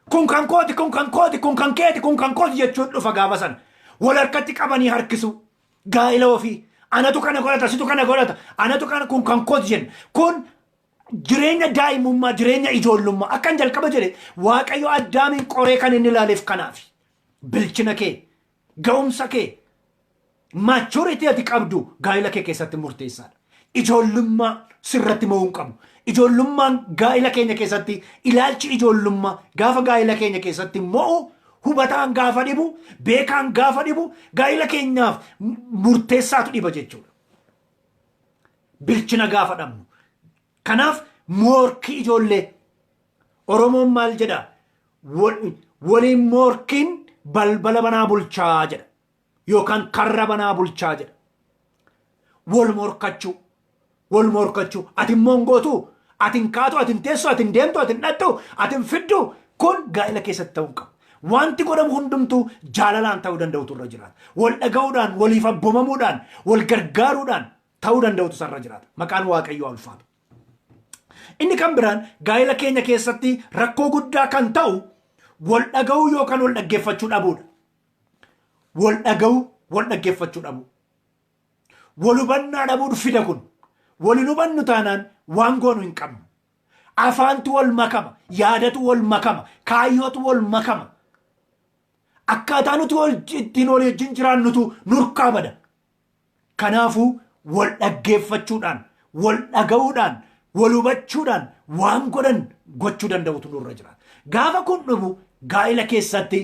Kun kan kooti, kun kan kooti, kun kan keeti, kun kan kooti jechuun dhufa gaafa sana. Wal harkatti qabanii harkisu. Gaa'ela ofii. Anatu kana godhata, situ kana godhata. Anatu kana kun kan kooti jenna. Kun jireenya daa'imummaa, jireenya ijoollummaa. Akkan jalqaba jedhe Waaqayyo Addaamiin qoree kan inni ilaaleef kanaaf. Bilchina kee, ga'umsa kee, maachuritii ati qabdu gaa'ela kee keessatti murteessaadha. Ijoollummaa sirratti mo'uu qabu. Ijoollummaan gaa'ela keenya keessatti ilaalchi ijoollummaa gaafa gaa'ela keenya keessatti mo'u hubataan gaafa dhibu beekaan gaafa dhibu gaa'ela keenyaaf murteessaatu dhiba jechuudha. Bilchina gaafa dhabnu. Kanaaf morkii ijoollee Oromoon maal jedha? Waliin morkiin balbala banaa bulchaa jedha. Yookaan karra banaa bulchaa jedha. Wal morkachuu. Wal morkachuu. Ati mongootu, ati kaatu, ati teessu, ati deemtu, ati dhattu, ati fiddu kun gaa'ela keessatti ta'uu qaba. Wanti godhamu hundumtuu jaalalaan ta'uu danda'utu irra jiraata. Wal dhaga'uudhaan, waliif abboomamuudhaan, wal gargaaruudhaan ta'uu danda'utu irra jiraata. Maqaan Waaqayyoo ulfaatu. Inni kan biraan gaa'ela keenya keessatti rakkoo guddaa kan ta'u wal dhaga'uu yookaan wal dhaggeeffachuu dhabuudha. Wal dhaga'uu, wal dhaggeeffachuu dhabu. Wal hubannaa dhabuun fida kun. Waliin hubannu taanaan waan goonu hin qabnu. Afaantu wal makama, yaadatu wal makama, kaayyootu wal makama. Akkaataa nuti ittiin waliin jiraannutu nurkaa bada. Kanaafuu wal dhaggeeffachuudhaan, wal dhaga'uudhaan, wal hubachuudhaan waan godhan gochuu danda'utu nurra jira. Gaafa kun dhufu gaa'ela keessatti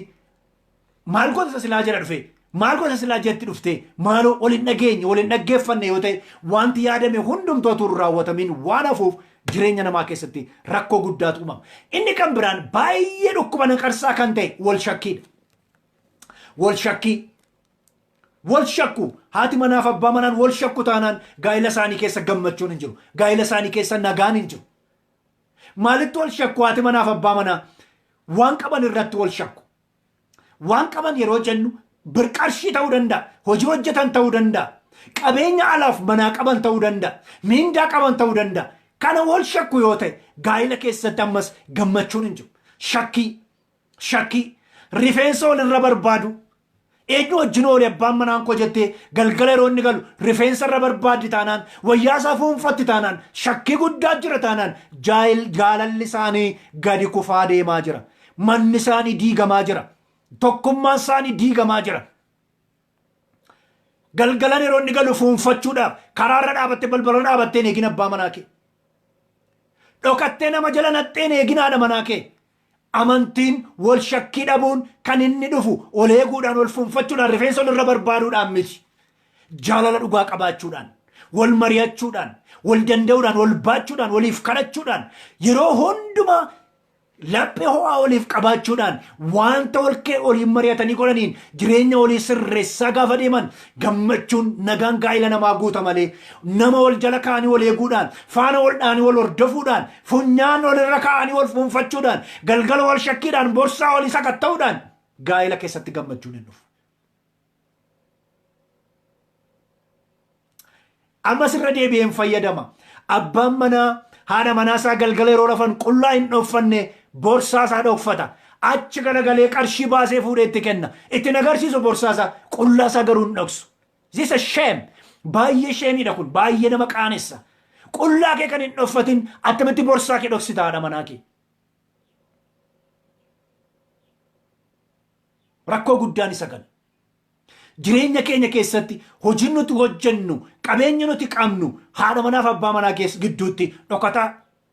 maal gosa silaa jala dhufe? Maal gosa silaa jetti dhufte? Maaloo waliin dhageenye, waliin dhaggeeffanne yoo ta'e wanti yaadame hundumtootu raawwatamiin waan hafuuf jireenya namaa keessatti rakkoo guddaatu uumama. Inni kan biraan baay'ee dhukkuba naqarsaa kan ta'e wal shakkiidha. Wal shakkii. Wal shakku. Haati manaaf abbaa manaan wal shakku taanaan gaa'ela isaanii keessa gammachuun hin jiru. Gaa'ela isaanii keessa nagaan hin jiru. Maalitti wal shakku haati manaaf abbaa manaa? Waan qaban irratti wal shakku. Waan qaban yeroo jennu birqarshii ta'uu danda'a. Hojii hojjetan ta'uu danda'a. Qabeenya alaaf manaa qaban ta'uu danda'a. Miindaa qaban ta'uu danda'a. Kana wal shakku yoo ta'e gaa'ela keessatti ammas gammachuun hin jiru. Shakkii. Rifeensa walirra barbaadu. Eenyu wajjin oole abbaan manaan koo jettee galgala yeroo inni galu rifeensa irra barbaaddi taanaan wayyaa isaa fuunfatti taanaan shakkii guddaa jira taanaan jaalalli isaanii gadi kufaa deemaa jira. Manni isaanii diigamaa jira. Tokkummaan isaanii diigamaa jira. Galgalan yeroo inni galu fuunfachuudhaaf karaarra dhaabattee balbala dhaabattee eegin abbaa manaa kee. Dhokattee nama jala naxxeen eegin haadha manaa kee. Amantiin wal shakkii dhabuun kan inni dhufu ol eeguudhaan wal fuunfachuudhaan rifeensa walirra barbaaduudhaan miti. Jaalala dhugaa qabaachuudhaan, wal mari'achuudhaan, wal danda'uudhaan, wal baachuudhaan, waliif kadhachuudhaan yeroo hundumaa laphee ho'aa waliif qabaachuudhaan wanta waliin mari'atanii godhaniin jireenya walii sirreessaa gaafa deeman gammachuun nagaan gaa'ela namaa guuta malee nama wal jala kaanii wal eeguudhaan faana wal dhaanii wal hordofuudhaan funyaan walirra kaanii wal fuunfachuudhaan galgala wal shakkiidhaan borsaa walii sakatta'uudhaan gaa'ela keessatti gammachuun hin dhufu. Ammas irra deebi'een fayyadama. Abbaan manaa haadha manaasaa galgala yeroo rafan qullaa hin dhoffanne borsaasaa dhokfata. Achi garagalee qarshii baasee fuudhee itti kenna. Itti agarsiisu borsaasaa qullaasaa garuu hin dhoksu. This is shame. Baay'ee sheemiidha kun. Baay'ee nama qaanessa. Qullaa kee kan hin dhoffatin attamitti borsaa kee dhoksita haadha manaa kee. Rakkoo guddaan isa kana. Jireenya keenya keessatti hojii nuti hojjennu qabeenya nuti qabnu haadha manaaf abbaa manaa keessa gidduutti dhokataa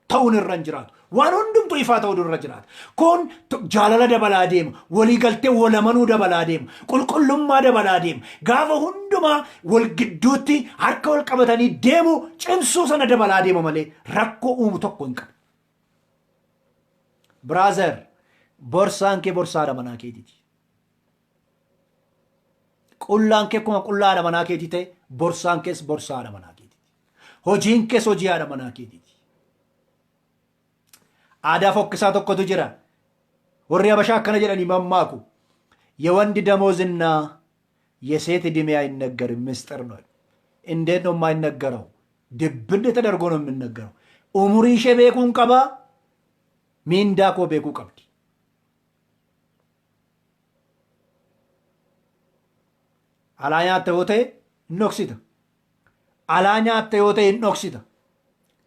ta'uun irra hin jiraatu. Waan hundumtuu ifaa ta'uu irra jiraata. Kun jaalala dabalaa deema. Waliigaltee walamanuu dabalaa deema. Qulqullummaa dabalaa deema. Gaafa hundumaa wal gidduutti harka wal qabatanii deemu cimsuu sana dabalaa deema malee rakkoo uumu tokko hin qabu. Brother, borsaan kee borsaadha manaa keetiiti. Qullaan kee akkuma qullaadha manaa keetii ta'e borsaan kees borsaadha manaa keetiiti. Hojiin kees hojiidha manaa keetiiti. Aadaa fokkisaa tokkotu jira. Warri Habashaa akkana jedhanii mammaaku. የወንድ ደሞዝና የሴት ዕድሜ አይነገርም፣ ምስጢር ነው። እንዴት ነው የማይነገረው? ድብን ተደርጎ ነው የምንነገረው። ኡሙሪሼ ቤኩን ቀባ ሚንዳኮ ቤኩ ቀብዲ አላኛ ተወቴ ኖክሲታ አላኛ ተወቴ ኖክሲታ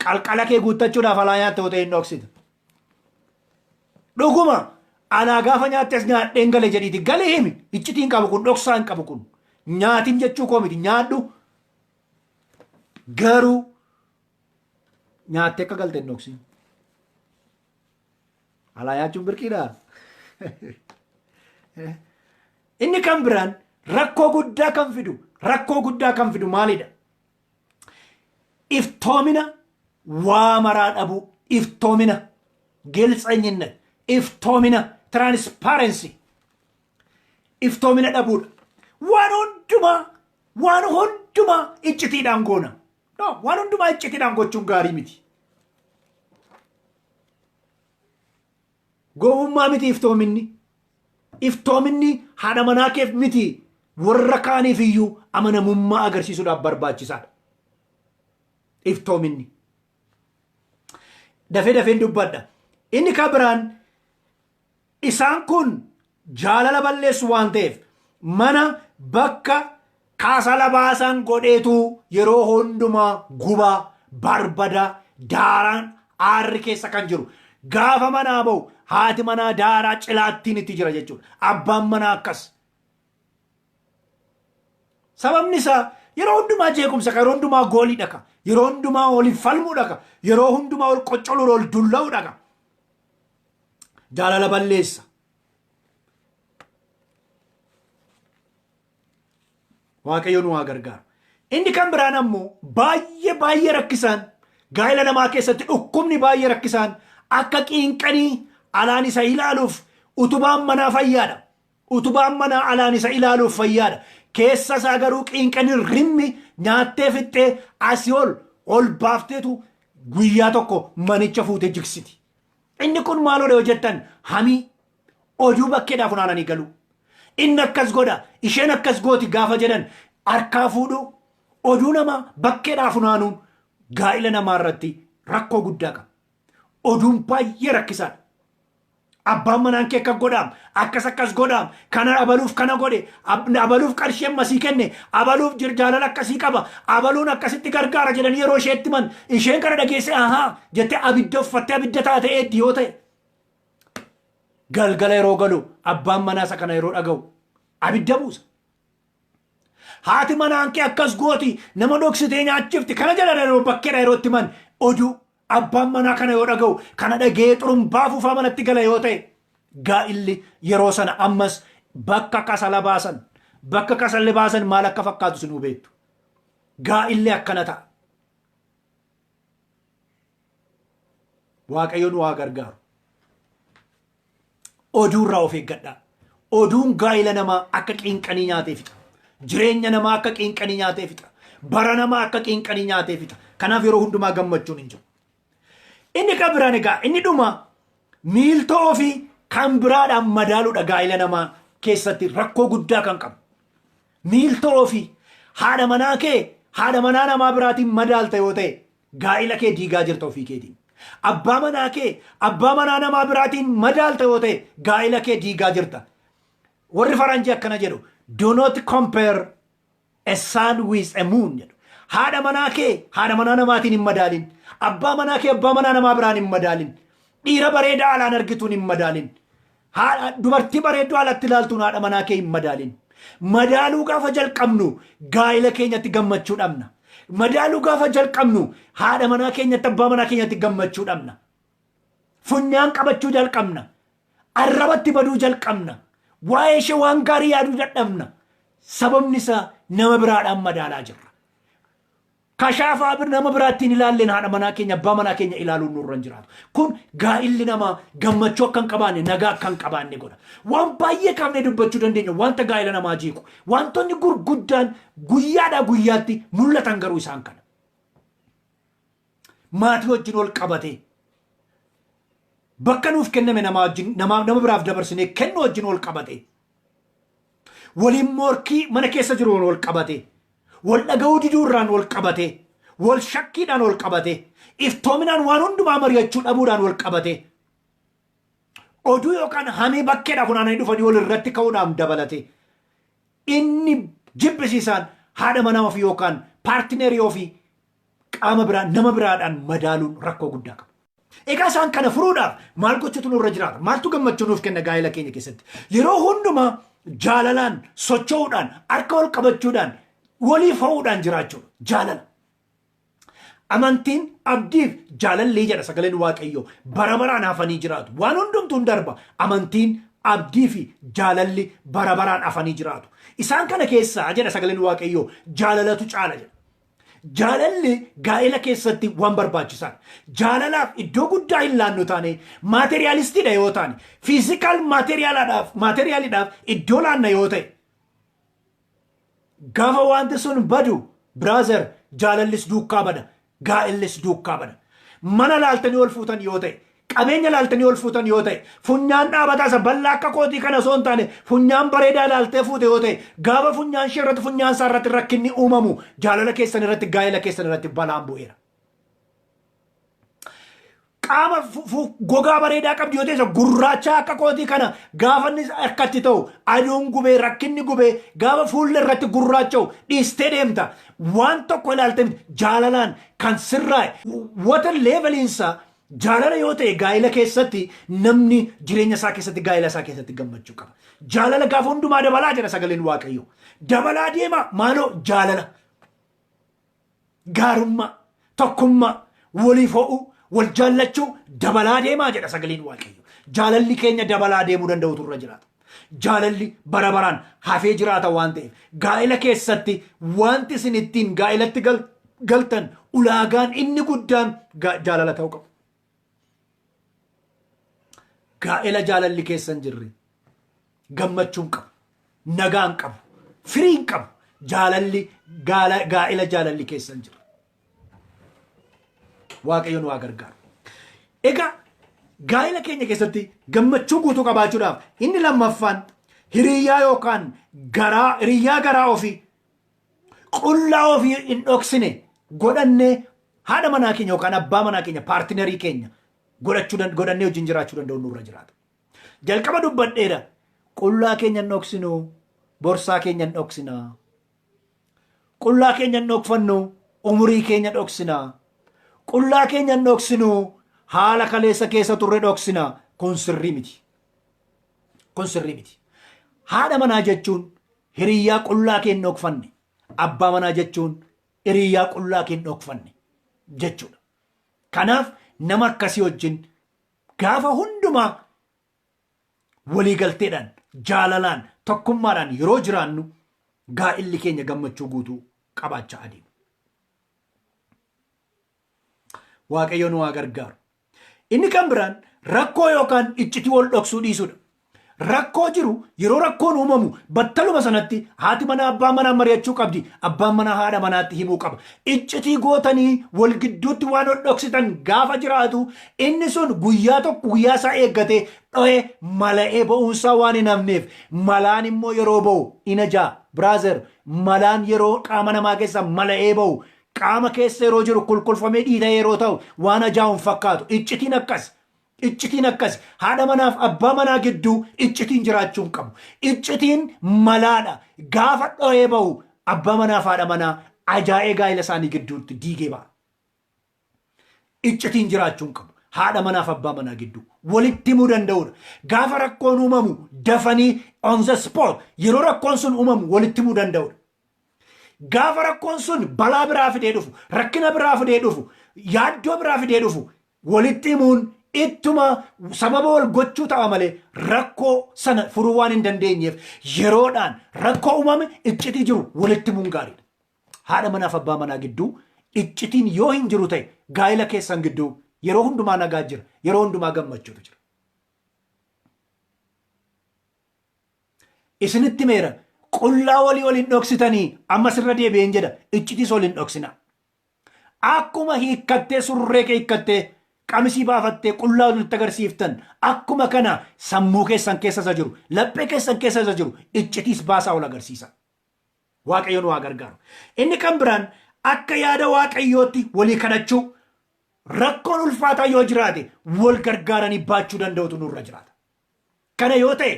ቀልቀለኬ ጉተቹዳፍ አላኛ ተወቴ ኖክሲታ ዱጉማ Alaa gaafa nyaattees nyaadheen galee jedhiiti galee himi iccitiin qabu kun dhoksaan qabu kun nyaatiin jechuu koo miti nyaadhu garuu nyaattee akka galte hin dhoksiin. Alaa nyaachuun birqiidha. Inni kan biraan rakkoo guddaa kan fidu maalidha? Iftoomina waa maraa dhabu iftoomina ግልጸኝነት iftoomina transparency iftoomina dhabuudha. Waan hundumaa iccitiidhaan goona. Waan hundumaa iccitiidhaan gochuun gaarii miti. Gowwummaa miti iftoominni. Iftoominni haadha manaa keef miti warra kaaniif iyyuu amanamummaa agarsiisuudhaaf barbaachisaadha. Iftoominni. Dafeen dubbadha. Inni kan biraan isaan kun jaalala balleessu waan ta'eef mana bakka kaasala baasan godheetu yeroo hundumaa gubaa barbada daaraan aarri keessa kan jiru. Gaafa manaa ba'u haati manaa daaraa cilaattiin itti jira jechuudha. Abbaan manaa akkas. Sababni isaa yeroo hundumaa jeequmsa ka yeroo hundumaa goolii dhaka yeroo hundumaa waliin falmuu dhaka yeroo hundumaa wal qoccoluu wal dulla'uu dhaka. Jaalala balleessa. Waaqayyo nu haa gargaaru. Inni kan biraan ammoo baay'ee rakkisaan gaa'ela namaa keessatti dhukkubni baay'ee rakkisaan akka qiinqanii alaan isa ilaaluuf utubaan manaa fayyaadha. Utubaan manaa alaan isa ilaaluuf fayyaadha. Keessa isaa garuu qiinqanii rimmi nyaattee fixxee asii ol baafteetu guyyaa tokko manicha fuutee jigsiti. Inni kun maaloo yoo jettan hamii oduu bakkeedhaa funaananii galu. Inni akkas godha isheen akkas gooti gaafa jedhan harkaa fuudhu oduu nama bakkeedhaa funaanuun gaa'ela namaa irratti rakkoo guddaa qaba. Oduun baay'ee rakkisaadha. Abbaan manaan kee akka godhaam akkas godhaam kana abaluuf kana godhe abaluuf qarshii ammasii kenne abaluuf jaalala akkasii qaba abaluun akkasitti gargaara jedhanii yeroo isheetti man isheen kana dhageesse ahaa jettee abidda uffattee abidda taate eeddi yoo ta'e galgala yeroo galu abbaan manaasa kana yeroo dhaga'u abidda buusa. Haati manaan kee akkas gooti nama dhoksitee nyaachifti kana jedhan yeroo bakkeedha yerootti man oduu abbaan manaa kana yoo dhaga'u kana dhagee xurumbaa fuufaa manatti gala yoo ta'e gaa'illi yeroo sana ammas bakka kasala baasan maal akka fakkaatu sinuu beektu. Gaa'illi akkana ta'a. Waaqayyo nu haa gargaaru. Oduurraa of eeggadhaa. Oduun gaa'ila namaa akka qiinqanii nyaatee fixa. Jireenya namaa akka qiinqanii nyaatee fixa. Bara namaa akka qiinqanii nyaatee fixa. Kanaaf yeroo hundumaa gammachuun hin jiru. Inni kan biraan egaa inni dhuma miiltoo ofii kan biraadhaan madaaluudha gaa'ila namaa keessatti rakkoo guddaa kan qabu. Miiltoo ofii haadha manaa namaa biraatiin madaalta yoo ta'e gaa'ila kee diigaa jirta ofii keetiin. Abbaa manaa namaa biraatiin madaalta yoo ta'e gaa'ila kee diigaa jirta. Warri faranjii akkana jedhu do not compare a sun with a moon jedhu. Haadha manaa namaatiin hin madaalin. Abbaa manaa namaa biraan hin madaalin. Dhiira bareedaa alaan argituun hin madaalin. Dubartii bareedduu alatti ilaaltuun haadha manaa kee hin madaalin. Madaaluu gaafa jalqabnu gaa'ila keenyatti gammachuu dhabna. Madaaluu gaafa jalqabnu haadha manaa keenyatti abbaa manaa keenyatti gammachuu dhabna. Funyaan qabachuu jalqabna. Arrabatti baduu jalqabna. Waa'ee ishee waan gaarii yaaduu dadhabna. Sababni isaa nama biraadhaan madaalaa jirra. kashaafaa bir nama biraattiin ilaalleen haadha manaa keenya abbaa manaa keenya ilaaluun nurra hin jiraatu. Kun gaa'illi namaa gammachuu akka hin qabaanne nagaa akka hin qabaanne godha. Waan baay'ee qabnee dubbachuu dandeenya wanta gaa'ila namaa jiiqu. Wantoonni gurguddaan guyyaadhaa guyyaatti mul'atan garuu isaan kana. Maatii wajjin ol qabatee bakka nuuf kenname nama biraaf dabarsinee kennu wajjin ol qabatee waliin morkii mana keessa jiruun ol qabatee wal dhaga'uu diduurraan ol qabatee wal shakkiidhaan ol qabatee iftoominaan waan hundumaa mari'achuu dhabuudhaan ol qabatee oduu yookaan hamee bakkeedhaa funaananii dhufanii wal irratti ka'uudhaan dabalate inni jibbisiisaan haadha manaa ofii yookaan paartineerii ofii qaama biraan nama biraadhaan madaaluun rakkoo guddaa qaba. Egaa isaan kana furuudhaaf maal gochuutu nurra jiraata? Maaltu gammachuu nuuf kenna gaa'ela keenya keessatti? Yeroo hundumaa jaalalaan socho'uudhaan harka wal qabachuudhaan waliif ho'uudhaan jiraachuudha. Jaalala. Amantiin abdiif jaalallee jedha sagaleen Waaqayyoo bara baraan hafanii jiraatu. Waan hundumtuun darba amantiin abdii fi jaalalli bara baraan hafanii jiraatu. Isaan kana keessaa jedha sagaleen Waaqayyoo jaalalatu caala jedha. Jaalalli gaa'ela keessatti waan barbaachisan. Jaalalaaf iddoo guddaa hin laannu taane maateriyaalistiidha yoo taane fiizikaal maateriyaaliidhaaf iddoo laanna yoo ta'e gaafa wanti sun badu biraazer jaalallis duukaa bada gaa'ellis duukaa bada. Mana laaltanii ol fuutan yoo ta'e qabeenya laaltanii ol fuutan yoo ta'e funyaan dhaabataa isa bal'aa akka kootii kana osoo hin taane funyaan bareedaa laaltee fuute yoo ta'e gaafa funyaan ishee irratti funyaan isaa irratti rakkinni uumamu jaalala keessan irratti gaa'ela keessan irratti balaan bu'eera. Qaama gogaa bareedaa qabdi yoo ta'e gurraacha akka kootii kana gaafa inni akkatti ta'u aduun gubee rakkinni gubee gaafa fuulli irratti gurraacha'u dhiistee deemta. Waan tokko ilaaltee jaalalaan kan sirraa'e wata leeveliinsaa jaalala yoo ta'e gaa'ela keessatti namni jireenya isaa keessatti gaa'ela isaa keessatti gammachuu qaba. Jaalala gaafa hundumaa dabalaa jedha sagaleen Waaqayyoo. Dabalaa deema maaloo jaalala. Gaarummaa, tokkummaa, waliif ho'uu, wal jaallachuu dabalaa deemaa jedha sagaleen Waaqayyoo. Jaalalli keenya dabalaa deemuu danda'utu irra jiraata. Jaalalli bara baraan hafee jiraata waan ta'eef gaa'ela keessatti wanti isin ittiin gaa'elatti galtan ulaagaan inni guddaan jaalala ta'uu qabu. Gaa'ela jaalalli keessan jirre gammachuun qabu, nagaan qabu, firiin qabu, jaalalli gaa'ela jaalalli keessan jirre. Waaqayyoon waa gargaaru. Egaa gaa'ela keenya keessatti gammachuu guutuu qabaachuudhaaf inni lammaffaan hiriyyaa yookaan hiriyyaa garaa ofii qullaa ofii hin dhoksine godhannee haadha manaa keenya yookaan abbaa manaa keenya paartinerii keenya godhannee wajjin jiraachuu danda'u nurra jiraata. Jalqaba dubbadheera qullaa keenya hin dhoksinu borsaa keenya hin dhoksina. Qullaa keenya hin dhokfannu umurii keenya dhoksina. Qullaa keenya hin dhoksinu haala kaleessa keessa turre dhoksina. Kun sirrii miti. Kun sirrii miti. Haadha manaa jechuun hiriyyaa qullaa kee hin dhokfanne. Abbaa manaa jechuun hiriyyaa qullaa kee hin dhokfanne jechuudha. Kanaaf nama akkasii wajjin gaafa hundumaa waliigalteedhaan jaalalaan tokkummaadhaan yeroo jiraannu gaa'illi keenya gammachuu guutuu qabaachaa adeemu. Waaqayyoon waa gargaaru. Inni kan biraan rakkoo yookaan iccitii wal dhoksuu dhiisudha. Rakkoo jiru yeroo rakkoon uumamu battaluma sanatti haati manaa abbaan manaa mari'achuu qabdi. Abbaan manaa haadha manaatti himuu qaba. Iccitii gootanii wal gidduutti waan wal dhoksitan gaafa jiraatu inni sun guyyaa tokko guyyaa isaa eeggatee dho'ee mala'ee ba'uunsaa waan hin hafneef malaan immoo yeroo ba'u ina jaa biraazer malaan yeroo qaama namaa keessa mala'ee ba'u qaama keessa yeroo jiru kulkulfamee dhiita yeroo ta'u waan ajaa'uun fakkaatu. Iccitiin akkas. Iccitiin akkas haadha manaaf abbaa manaa gidduu iccitiin jiraachuun qabu. Iccitiin malaadha. Gaafa dho'ee ba'u abbaa manaaf haadha manaa ajaa'ee gaa'ela isaanii gidduutti diigee ba'a. Iccitiin jiraachuun qabu. Haadha manaaf abbaa manaa gidduu walitti himuu danda'udha. Gaafa rakkoon uumamu dafanii on the spot yeroo rakkoon sun uumamu walitti himuu danda'udha. Gaafa rakkoon sun balaa biraa fidee dhufu, rakkina biraa fidee dhufu, yaaddoo biraa fidee dhufu walitti himuun ittuma sababa wal gochuu ta'a malee rakkoo sana furuu waan hin dandeenyeef yeroodhaan rakkoo uumame iccitii jiru walitti himuun gaariidha. Haadha manaaf abbaa manaa gidduu iccitiin yoo hin jiru ta'e gaa'ela keessan gidduu yeroo hundumaa nagaa jira, yeroo hundumaa gammachuutu jira. Isinitti meera qullaa walii waliin dhoksitanii ammas irra deebi'een jedha iccitiis waliin dhoksina. Akkuma hiikkattee surree kee hiikkattee qamisii baafattee qullaa walitti agarsiiftan akkuma kana sammuu keessan keessa isa jiru, laphee keessan keessa isa jiru iccitiis baasaa ol agarsiisa. Waaqayyoon waa gargaaru. Inni kan biraan akka yaada waaqayyootti walii kadhachuu, rakkoon ulfaataa yoo jiraate wal gargaaranii baachuu danda'utu nurra jiraata. Kana yoo ta'e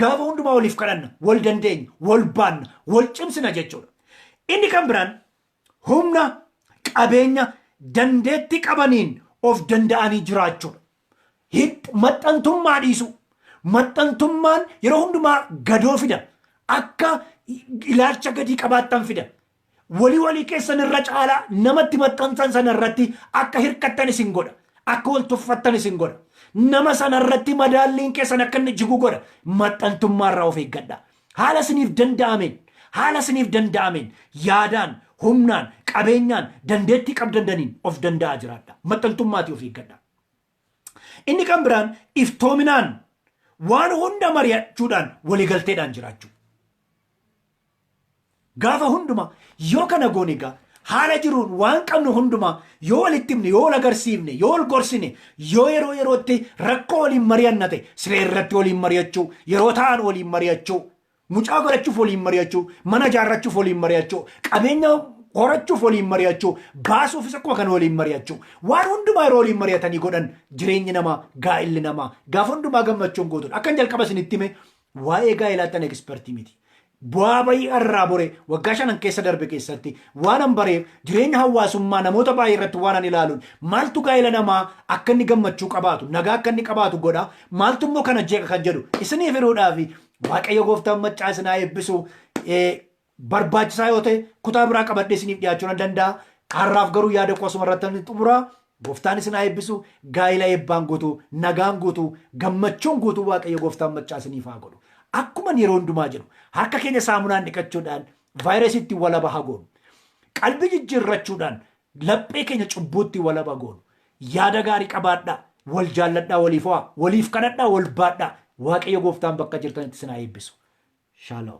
gaafa hundumaa waliif kadhanna, wal dandeenya, wal baanna, wal cimsina jechuudha. Inni kan biraan humna, qabeenya, dandeetti qabaniin of danda'anii jiraachuudha. Maxxantummaa dhiisu. Maxxantummaan yeroo hundumaa gadoo fida. Akka ilaalcha gadii qabaattan fida. Walii keessan irra caalaa namatti maxxansan sana irratti akka hirkattan isin godha. Akka wal tuffattan isin godha. Nama sana irratti madaalliin keessan akka inni jigu godha. Maxxantummaa irraa of eeggadha. Haala isiniif danda'ameen yaadaan, humnaan, qabeenyaan, dandeettii qabdandaniin of danda'aa jiraadha. Maxxantummaatii of eeggadha. Inni kan biraan iftoominaan waan hunda mari'achuudhaan waliigalteedhaan jiraachuu. Gaafa hunduma yoo kana goone egaa haala jiruun waan qabnu hundumaa yoo walitti himne, yoo wal agarsiifne, yoo wal gorsine, yoo yerootti rakkoo waliin mari'anna ta'e siree irratti waliin mari'achuu, yeroo ta'an waliin mari'achuu, mucaa godhachuuf waliin mari'achuu, mana ijaarrachuuf waliin mari'achuu, qabeenya horachuuf waliin mari'achuu, baasuufis akkuma kana waliin mari'achuu, waan hundumaa yeroo waliin mari'atanii godhan jireenyi namaa, gaa'illi namaa gaafa hundumaa gammachuun guutuudha. Akkan jalqaba isinitti hime waa'ee gaa'elaatti ani ekspertii miti. Bu'aa bayii irraa bore waggaa 5 keessa darbe keessatti waan an bareef jireenya hawaasummaa namoota baay'ee irratti waan an ilaaluun maaltu gaa'ela namaa akka inni gammachuu qabaatu, nagaa akka inni qabaatu godha, maaltu immoo kana jeeqa kan jedhu isiniif hiruudhaaf Waaqayyo gooftaan maccaa isinaa eebbisu barbaachisaa yoo ta'e kutaa biraa qabadhee isiniif dhiyaachuu nan danda'a. Har'aaf garuu yaada qosuma irratti xumuraa. Gooftaan isinaa eebbisu gaa'ela eebbaan guutuu, nagaan guutuu, gammachuun guutuu Waaqayyo gooftaan maccaa isiniif haa godhu. Akkuma yeroo hundumaa jedhu harka keenya saamunaan dhiqachuudhaan vaayirasiitti walaba haa goonu. Qalbii jijjiirrachuudhaan laphee keenya cubbuutti walaba goonu. Yaada gaarii qabaadhaa, wal jaalladhaa, waliif kadhadhaa, wal baadhaa. Waaqayyo gooftaan bakka jirtanitti isinaa eebbisu. Shalom.